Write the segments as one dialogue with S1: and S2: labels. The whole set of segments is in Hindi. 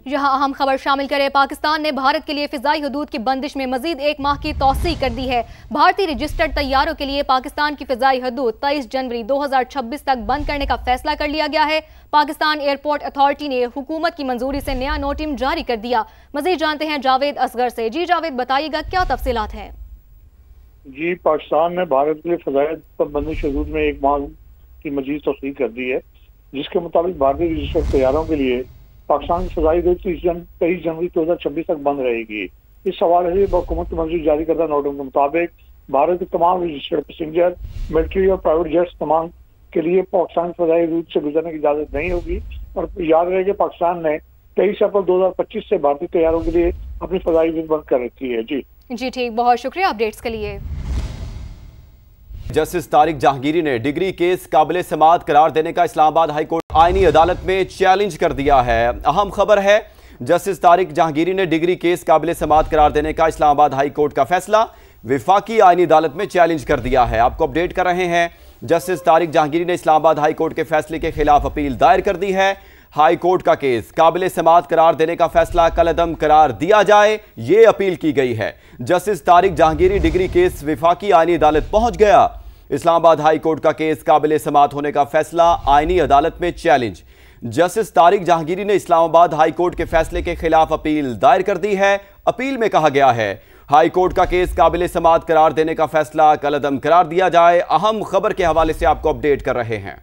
S1: यहाँ अहम खबर शामिल करें। पाकिस्तान ने भारत के लिए फिजाई हदूद की बंदिश में मजीद 1 माह की तौसीह कर दी है। भारतीय रजिस्टर्ड तैयारों के लिए पाकिस्तान की फिजाई हदूद 23 जनवरी 2026 तक बंद करने का फैसला कर लिया गया है। पाकिस्तान एयरपोर्ट अथॉरिटी ने हुकूमत की मंजूरी से नया नोटिम जारी कर दिया। मजीद जानते हैं जावेद असगर से। जी जावेद, बताइएगा क्या तफसीलात हैं।
S2: जी, पाकिस्तान ने भारत के लिए फिजाई पर बंदिश हदूद में 1 माह की मजीद तौसीह कर दी है, जिसके मुताबिक भारतीय रजिस्टर्ड तैयारों के लिए पाकिस्तान की फिजाई हदूद 23 जनवरी 2026 तक बंद रहेगी। इस हवाले से हुकूमत की मंजूरी जारी करदा नोटिस के मुताबिक भारत के तमाम रजिस्टर्ड पैसेंजर, मिलिट्री और प्राइवेट जेट्स तमाम के लिए पाकिस्तान की फिजाई हदूद से गुजरने की इजाजत नहीं होगी। और याद रहे कि पाकिस्तान ने 23 अप्रैल 2025 से भारतीय तैयारों के लिए अपनी फिजाई हदूद बंद कर रखी है। जी
S1: ठीक, बहुत शुक्रिया अपडेट्स के लिए।
S3: जस्टिस तारिक जहांगीरी ने डिग्री केस काबिल समाअत करार देने का इस्लामाबाद हाई कोर्ट आईनी अदालत में चैलेंज कर दिया है। अहम खबर है, जस्टिस तारिक जहांगीरी ने डिग्री केस काबिल समाअत करार देने का इस्लामाबाद हाई कोर्ट का फैसला विफाकी आईनी अदालत में चैलेंज कर दिया है। आपको अपडेट कर रहे हैं, जस्टिस तारिक जहांगीरी ने इस्लामाबाद हाई कोर्ट के फैसले के खिलाफ अपील दायर कर दी है। हाई कोर्ट का केस काबिल समाअत करार देने का फैसला कलअदम करार दिया जाए, ये अपील की गई है। Justice Tariq Jahangiri degree case विफाकी आईनी अदालत पहुंच गया। इस्लामाबाद हाई कोर्ट का केस काबिल समाअत होने का फैसला आईनी अदालत में चैलेंज। जस्टिस तारिक जहांगीरी ने इस्लामाबाद हाई कोर्ट के फैसले के खिलाफ अपील दायर कर दी है। अपील में कहा गया है, हाई कोर्ट का केस काबिल समाअत करार देने का फैसला कलअदम करार दिया जाए। अहम खबर के हवाले से आपको अपडेट कर रहे हैं।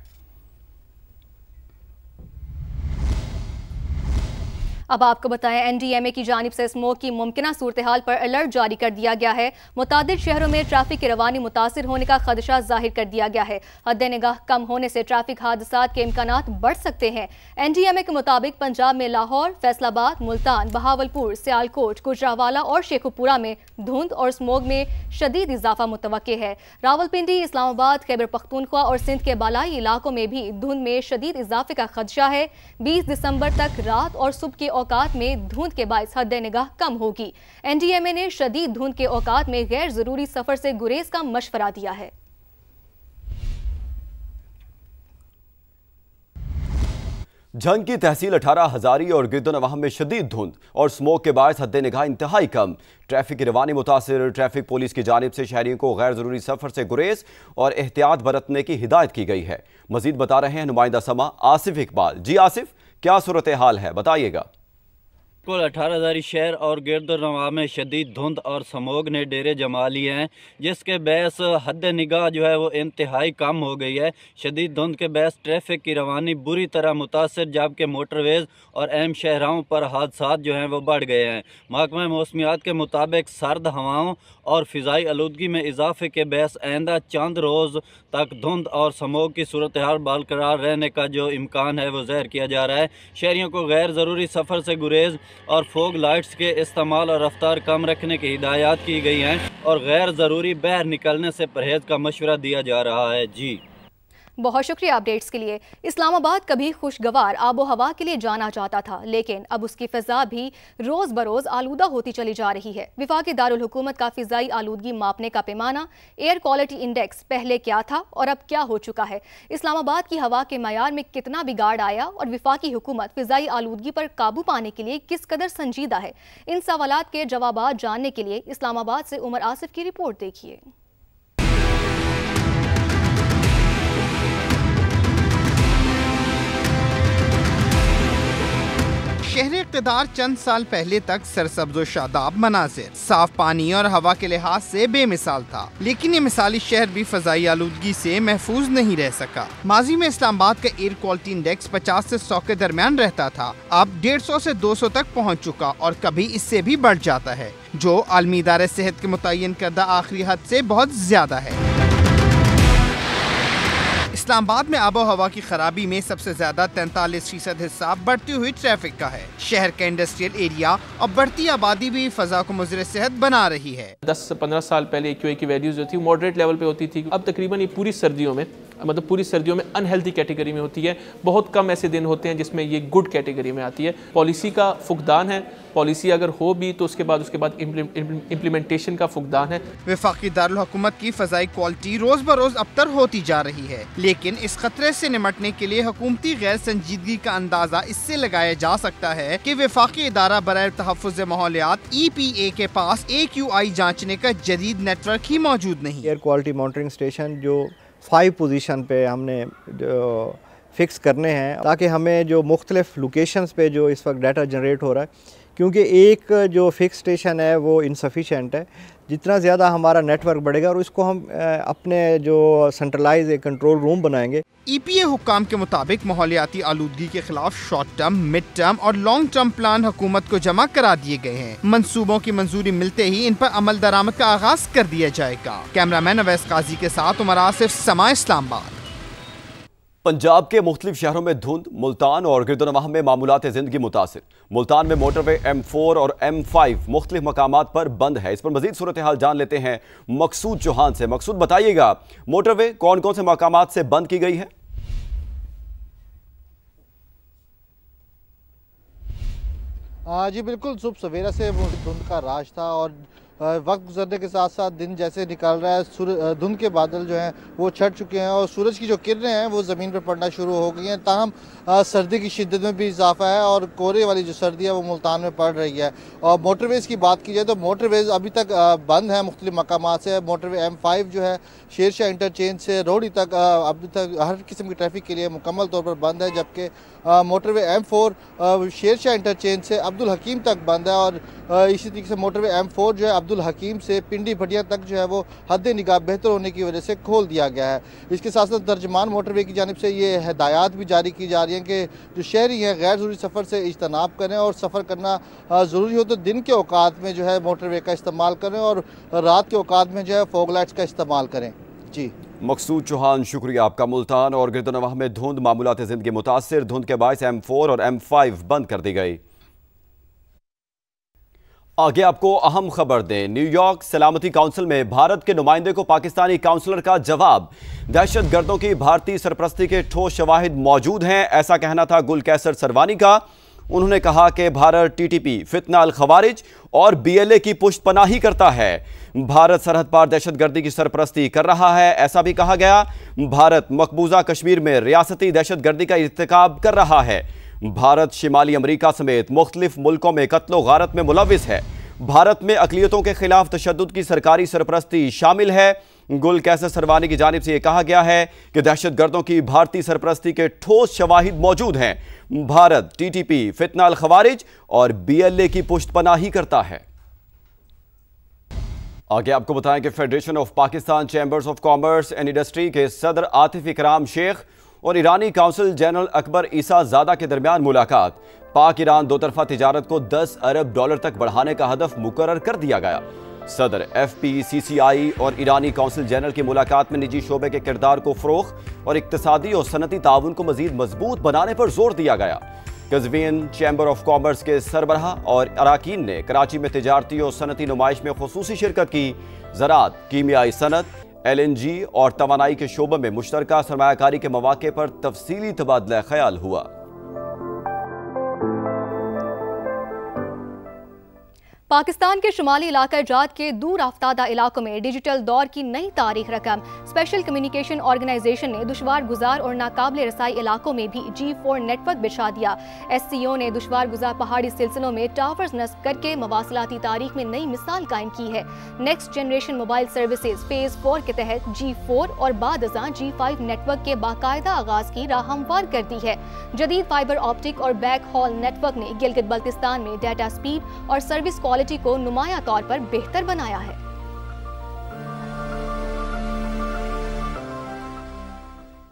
S1: अब आपको बताएं, एनडीएमए की जानिब से स्मोक की मुमकिना सूरत हाल पर अलर्ट जारी कर दिया गया है। मुतादिद शहरों में ट्रैफिक की रवानी मुतासिर होने का खदशा जाहिर कर दिया गया है। हद निगाह कम होने से ट्रैफिक हादसात के इम्कानात बढ़ सकते हैं। एनडीएमए के मुताबिक पंजाब में लाहौर, फैसलाबाद, मुल्तान, बहावलपुर, सियालकोट, गुजरावाला और शेखुपुरा में धुंध और स्मोक में शदीद इजाफा मुतवक्के है। रावलपिंडी, इस्लामाबाद, खैबर पख्तूनख्वा और सिंध के बालाई इलाकों में भी धुंध में शदीद इजाफे का खदशा है। 20 दिसंबर तक रात और सुबह के औकात में धुंध के बायस हद निगाह कम होगी। एनडीएमए ने शदीद धुंध के औकात में गैर जरूरी सफर से गुरेज का मशवरा दिया है।
S3: झंग की तहसील 18 हजारी और गिरदोनवाह में शदीद धुंध और स्मोक के बायस हद निगाह इंतहाई कम। ट्रैफिक की रवानी मुतासिर। ट्रैफिक पुलिस की जानिब से शहरियों को गैर जरूरी सफर से गुरेज और एहतियात बरतने की हिदायत की गई है। मजीद बता रहे हैं नुमाइंदा समा आसिफ इकबाल। जी आसिफ, क्या सूरत हाल है, बताइएगा।
S4: कुल 18 हजारी शहर और गिरदोनवाह में शदीद धुंध और स्मोग ने डेरे जमा लिए हैं, जिसके बहस हद निगाह जो है वो इंतहाई कम हो गई है। शदीद धुंध के बहस ट्रैफिक की रवानी बुरी तरह मुतासर, जबकि मोटरवेज और अहम शहरों पर हादसात जो हैं वो बढ़ गए हैं। महकमा मौसमियात के मुताबिक सर्द हवाओं और फ़िज़ाई आलूदगी में इजाफे के बहस आइंदा चंद रोज़ तक धुंध और स्मोग की सूरत हाल बरकरार रहने का जो इम्कान है वो ज़ाहिर किया जा रहा है। शहरियों को गैर ज़रूरी सफ़र से गुरेज और फोग लाइट्स के इस्तेमाल और रफ्तार कम रखने की हिदायत की गई हैं और गैर ज़रूरी बाहर निकलने से परहेज़ का मशवरा दिया जा रहा है। जी,
S1: बहुत शुक्रिया अपडेट्स के लिए। इस्लामाबाद कभी खुशगवार आबो हवा के लिए जाना जाता था, लेकिन अब उसकी फ़िज़ा भी रोज़ बरोज़ आलूदा होती चली जा रही है। वफाकी दारुल हुकूमत का फ़िज़ाई आलूदगी मापने का पैमाना एयर क्वालिटी इंडेक्स पहले क्या था और अब क्या हो चुका है। इस्लामाबाद की हवा के मयार में कितना बिगाड़ आया और वफाकी हुकूमत फ़िज़ाई आलूदगी पर काबू पाने के लिए किस कदर संजीदा है। इन सवालात के जवाब जानने के लिए इस्लामाबाद से उमर आसिफ की रिपोर्ट देखिए।
S5: शहर इक़्तिदार चंद साल पहले तक सरसब्ज़ व शादाब मनाज़िर, साफ पानी और हवा के लिहाज से बेमिसाल था, लेकिन ये मिसाली शहर भी फ़ज़ाई आलूदगी से महफूज नहीं रह सका। माजी में इस्लामाबाद का एयर क्वालिटी इंडेक्स 50 से 100 के दरमियान रहता था, अब 150 से 200 तक पहुँच चुका और कभी इससे भी बढ़ जाता है, जो आलमी इदारे सेहत के मुतय्यन करदा आखिरी हद से बहुत ज्यादा है। इस्लामाबाद में आबो हवा की खराबी में सबसे ज्यादा 43% हिस्सा बढ़ती हुई ट्रैफिक का है। शहर का इंडस्ट्रियल एरिया और बढ़ती आबादी भी फजा को मुज़र सेहत बना रही है।
S6: 10 से 15 साल पहले AQI की वैल्यूज जो थी मॉडरेट लेवल पे होती थी, अब तकरीबन ये पूरी सर्दियों में मतलब पूरी सर्दियों में अनहेल्दी कैटेगरी में होती है। बहुत कम ऐसे दिन होते हैं जिसमें ये गुड कैटेगरी में आती है। पॉलिसी का फुकदान है, पॉलिसी अगर हो भी तो उसके बाद इम्प्लीमेंटेशन का फुकदान है।
S5: वफाकी दारुल हुकूमत की फ़ज़ाई क्वालिटी रोज़ बरोज़ अबतर होती जा रही है, लेकिन इस खतरे से निमटने के लिए हुकूमती गैर संजीदगी का अंदाज़ा इससे लगाया जा सकता है कि वफाकी इदारा बराए तहफ़्फ़ुज़ माहौलियात EPA के पास AQI जांचने का जदीद नेटवर्क ही मौजूद नहीं।
S7: एयर क्वालिटी मॉनिटरिंग स्टेशन जो 5 पोजीशन पे हमने फिक्स करने हैं, ताकि हमें जो मुख्तलिफ लोकेशंस पे जो इस वक्त डाटा जनरेट हो रहा है, क्योंकि एक जो फिक्स स्टेशन है वो इनसफिशेंट है। जितना ज़्यादा हमारा नेटवर्क बढ़ेगा और इसको हम अपने जो सेंट्रलाइज कंट्रोल रूम बनाएंगे।
S5: EPA हुक्काम के मुताबिक माहौलियाती आलूदगी के खिलाफ शॉर्ट टर्म, मिड टर्म और लॉन्ग टर्म प्लान हुकूमत को जमा करा दिए गए हैं। मंसूबों की मंजूरी मिलते ही इन पर अमल दरामद का आगाज कर दिया जाएगा। कैमरामैन अवैस काजी के साथ उमर आसिफ, समा इस्लामाबाद।
S3: पंजाब के मुख्तलिफ शहरों में धुंध, मुल्तान और गिरदोनवाह में मामूलात ज़िंदगी मुतासिर। मुल्तान में मोटरवे M4 और M5 मुख्तलिफ मकामात पर बंद है। इस पर मजीद सूरत हाल जान लेते हैं मकसूद चौहान से। मकसूद, बताइएगा मोटरवे कौन कौन से मकामात से बंद की गई है?
S8: जी बिल्कुल, सुबह सवेरा से वो धुंध का राज था और वक्त गुजरने के साथ साथ दिन जैसे निकल रहा है, धुंध के बादल जो हैं वो छट चुके हैं और सूरज की जो किरणें हैं वो ज़मीन पर पड़ना शुरू हो गई हैं। ताहम सर्दी की शिद्दत में भी इजाफा है और कोहरे वाली जो सर्दी है वो मुल्तान में पड़ रही है। और मोटरवेज़ की बात की जाए तो मोटरवेज़ अभी तक बंद है मुख्तलिफ मकामात से। मोटरवे M5 जो है शेरशाह इंटरचेंज से रोहड़ी तक अभी तक हर किस्म की ट्रैफिक के लिए मुकम्मल तौर पर बंद है, जबकि मोटरवे M4 शेरशाह इंटरचेंज से अब्दुल हकीम तक बंद है। और इसी तरीके से मोटरवे M4 जो है अब्दुल हकीम से पिंडी भटिया तक जो है वो हद निगाह बेहतर होने की वजह से खोल दिया गया है। इसके साथ साथ तर्जमान मोटरवे की जानिब से ये हिदायत भी जारी की जा रही है कि जो शहरी हैं गैर ज़रूरी सफ़र से इज्तनाब करें और सफ़र करना ज़रूरी हो तो दिन के औकात में जो है मोटरवे का इस्तेमाल करें और रात के औकात में जो है फॉग लाइट्स का इस्तेमाल करें। जी
S3: मकसूद चौहान, शुक्रिया आपका। मुल्तान और गिरदोनवाह में धुंध, मामूलात ज़िंदगी मुतासिर। धुंध के बायस M4 और M5 बंद कर दी गई। आगे आपको अहम खबर दें। न्यूयॉर्क सलामती काउंसिल में भारत के नुमाइंदे को पाकिस्तानी काउंसलर का जवाब। दहशतगर्दों की भारतीय सरपरस्ती के ठोस शवाहिद मौजूद हैं, ऐसा कहना था गुल कैसर सरवानी का। उन्होंने कहा कि भारत TTP, फितना अल खवारिज और BLA की पुष्टपनाही करता है। भारत सरहद पार दहशतगर्दी की सरपरस्ती कर रहा है, ऐसा भी कहा गया। भारत मकबूजा कश्मीर में रियासती दहशतगर्दी का इर्तिकाब कर रहा है। भारत शिमाली अमरीका समेत मुख्तलिफ मुल्कों में कत्लो गारत में मुलविस है। भारत में अकलियतों के खिलाफ तशद्दुद की सरकारी सरपरस्ती शामिल है। गुल कैसर सरवानी की जानिब से यह कहा गया है कि दहशतगर्दों की भारतीय सरपरस्ती के ठोस शवाहिद मौजूद हैं। भारत TTP, फितना अल खवारिज और BLA की पुष्टपनाही करता है। आगे आपको बताएं कि federation of Pakistan chambers of commerce and industry के सदर आतिफ इकराम शेख और ईरानी काउंसिल जनरल अकबर ईसा ज़ादा के दरमियान मुलाकात। पाक ईरान दो तरफा तिजारत को $10 अरब तक बढ़ाने का हदफ मुकर्रर कर दिया गया। सदर FPCCI और ईरानी काउंसिल जनरल की मुलाकात में निजी शोबे के किरदार को फ़रोग़ और इक़्तिसादी और सनती ताउन को मज़ीद मजबूत बनाने पर जोर दिया गया। कज़वीन चैम्बर ऑफ कॉमर्स के सरबराह और अराकीन ने कराची में तिजारती और सनती नुमाइश में खुसूसी शिरकत की। ज़राअत, कीमियाई सनत, LNG और तवानाई के शोबे में मुश्तरका सरमायाकारी के मौके पर तफसीली तबादला ख्याल हुआ।
S1: पाकिस्तान के शुमाली इलाका जात के दूर आफ्तादा इलाकों में डिजिटल दौर की नई तारीख रकम। स्पेशल कम्युनिकेशन ऑर्गेनाइजेशन ने दुश्वार गुजार और नाकाबिल रसाई इलाकों में भी G4 नेटवर्क बिछा दिया। SCO ने दुश्वार गुजार पहाड़ी सिलसिलों में टावर्स नस्ब करके मवासलाती तारीख में नई मिसाल कायम की है। Next generation mobile services phase 4 के तहत G4 और बाद अज़ां G5 नेटवर्क के बाकायदा आगाज की राह हमवार कर दी है। जदीद फाइबर ऑप्टिक और बैक हॉल नेटवर्क ने गिलगित बल्तिस्तान में डाटा स्पीड और सर्विस क्वालिटी को नुमाया तौर पर बेहतर बनाया है।